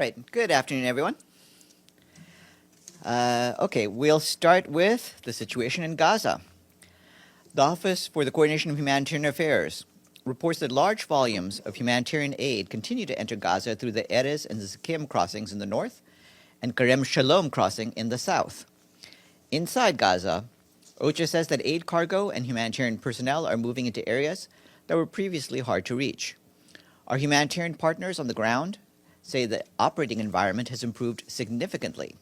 right, good afternoon, everyone. Okay, we'll start with the situation in Gaza. The Office for the Coordination of Humanitarian Affairs reports that large volumes of humanitarian aid continue to enter Gaza through the Erez and Zakim crossings in the north and Kerem Shalom crossing in the south. Inside Gaza, OCHA says that aid cargo and humanitarian personnel are moving into areas that were previously hard to reach. Our humanitarian partners on the ground say the operating environment has improved significantly.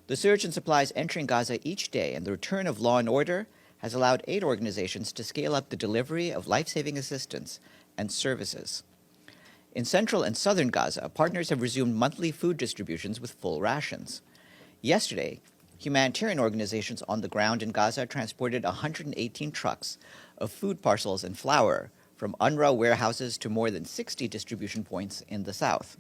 The surge in supplies entering Gaza each day and the return of law and order has allowed aid organizations to scale up the delivery of life-saving assistance and services. In central and southern Gaza, partners have resumed monthly food distributions with full rations. Yesterday, humanitarian organizations on the ground in Gaza transported 118 trucks of food parcels and flour from UNRWA warehouses to more than 60 distribution points in the south.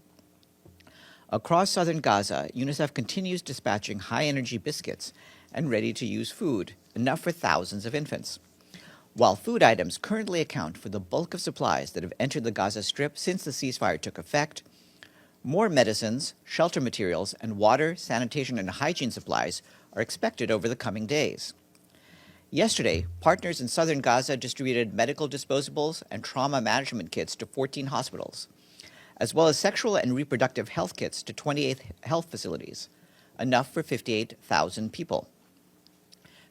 Across southern Gaza, UNICEF continues dispatching high-energy biscuits and ready-to-use food, enough for thousands of infants. While food items currently account for the bulk of supplies that have entered the Gaza Strip since the ceasefire took effect, more medicines, shelter materials, and water, sanitation, and hygiene supplies are expected over the coming days. Yesterday, partners in southern Gaza distributed medical disposables and trauma management kits to 14 hospitals, as well as sexual and reproductive health kits to 28 health facilities, enough for 58,000 people.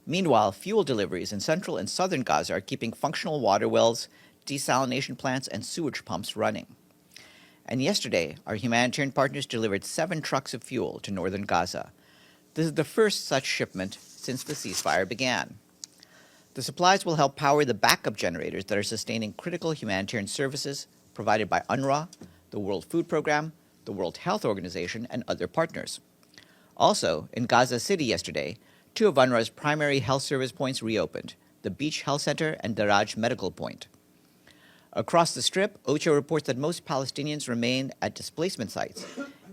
Meanwhile, fuel deliveries in central and southern Gaza are keeping functional water wells, desalination plants, and sewage pumps running. And yesterday, our humanitarian partners delivered 7 trucks of fuel to northern Gaza. This is the first such shipment since the ceasefire began. The supplies will help power the backup generators that are sustaining critical humanitarian services provided by UNRWA, the World Food Program, the World Health Organization, and other partners. Also, in Gaza City yesterday, 2 of UNRWA's primary health service points reopened, the Beach Health Center and Daraj Medical Point. Across the Strip, OCHA reports that most Palestinians remain at displacement sites,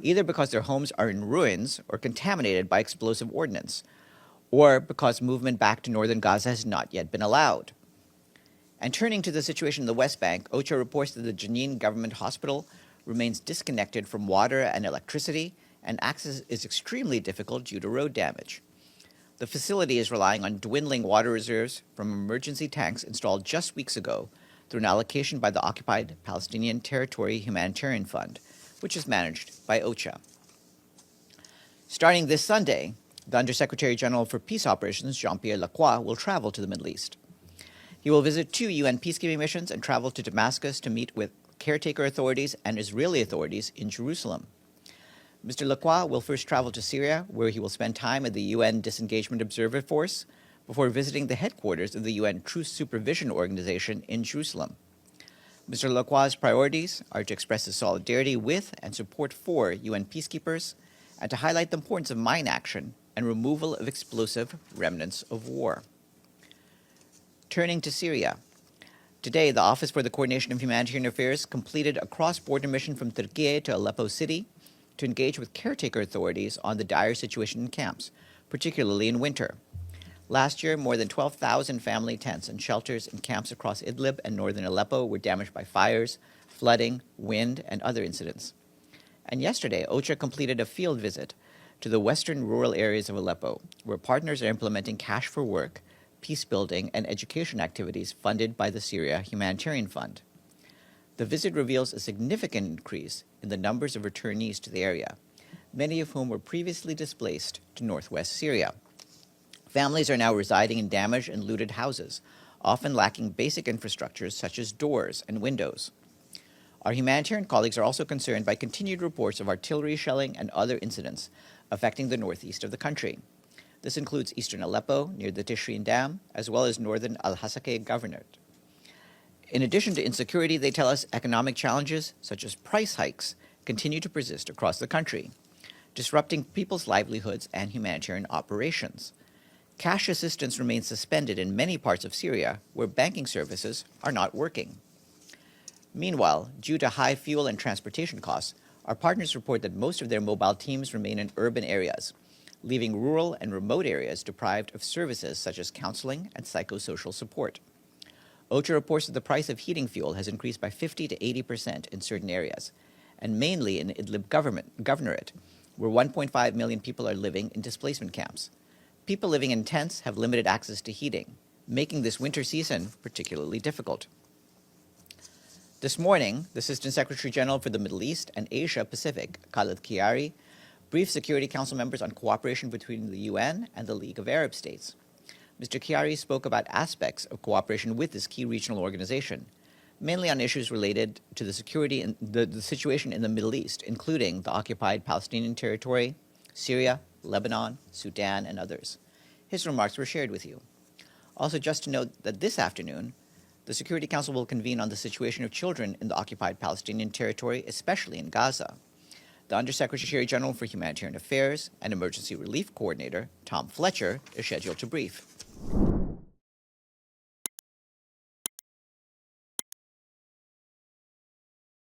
either because their homes are in ruins or contaminated by explosive ordnance, or because movement back to northern Gaza has not yet been allowed. And turning to the situation in the West Bank, OCHA reports that the Jenin government hospital remains disconnected from water and electricity, and access is extremely difficult due to road damage. The facility is relying on dwindling water reserves from emergency tanks installed just weeks ago through an allocation by the Occupied Palestinian Territory Humanitarian Fund, which is managed by OCHA. Starting this Sunday, the Undersecretary General for Peace Operations, Jean-Pierre Lacroix, will travel to the Middle East. He will visit 2 UN peacekeeping missions and travel to Damascus to meet with caretaker authorities and Israeli authorities in Jerusalem. Mr. Lacroix will first travel to Syria, where he will spend time at the UN Disengagement Observer Force before visiting the headquarters of the UN Truce Supervision Organization in Jerusalem. Mr. Lacroix's priorities are to express his solidarity with and support for UN peacekeepers and to highlight the importance of mine action and removal of explosive remnants of war. Turning to Syria. Today, the Office for the Coordination of Humanitarian Affairs completed a cross-border mission from Turkey to Aleppo City to engage with caretaker authorities on the dire situation in camps, particularly in winter. Last year, more than 12,000 family tents and shelters in camps across Idlib and northern Aleppo were damaged by fires, flooding, wind, and other incidents. And yesterday, OCHA completed a field visit to the western rural areas of Aleppo, where partners are implementing cash for work, peace building, and education activities funded by the Syria Humanitarian Fund. The visit reveals a significant increase in the numbers of returnees to the area, many of whom were previously displaced to northwest Syria. Families are now residing in damaged and looted houses, often lacking basic infrastructures such as doors and windows. Our humanitarian colleagues are also concerned by continued reports of artillery shelling and other incidents affecting the northeast of the country. This includes eastern Aleppo, near the Tishreen Dam, as well as northern Al-Hasakeh Governorate. In addition to insecurity, they tell us economic challenges, such as price hikes, continue to persist across the country, disrupting people's livelihoods and humanitarian operations. Cash assistance remains suspended in many parts of Syria, where banking services are not working. Meanwhile, due to high fuel and transportation costs, our partners report that most of their mobile teams remain in urban areas, leaving rural and remote areas deprived of services such as counseling and psychosocial support. OCHA reports that the price of heating fuel has increased by 50 to 80% in certain areas, and mainly in Idlib governorate, where 1.5 million people are living in displacement camps. People living in tents have limited access to heating, making this winter season particularly difficult. This morning, the Assistant Secretary General for the Middle East and Asia Pacific, Khaled Kiari, briefed Security Council members on cooperation between the UN and the League of Arab States. Mr. Kiari spoke about aspects of cooperation with this key regional organization, mainly on issues related to the security and the situation in the Middle East, including the Occupied Palestinian Territory, Syria, Lebanon, Sudan, and others. His remarks were shared with you. Also, just to note that this afternoon, the Security Council will convene on the situation of children in the Occupied Palestinian Territory, especially in Gaza. The Undersecretary General for Humanitarian Affairs and Emergency Relief Coordinator, Tom Fletcher, is scheduled to brief.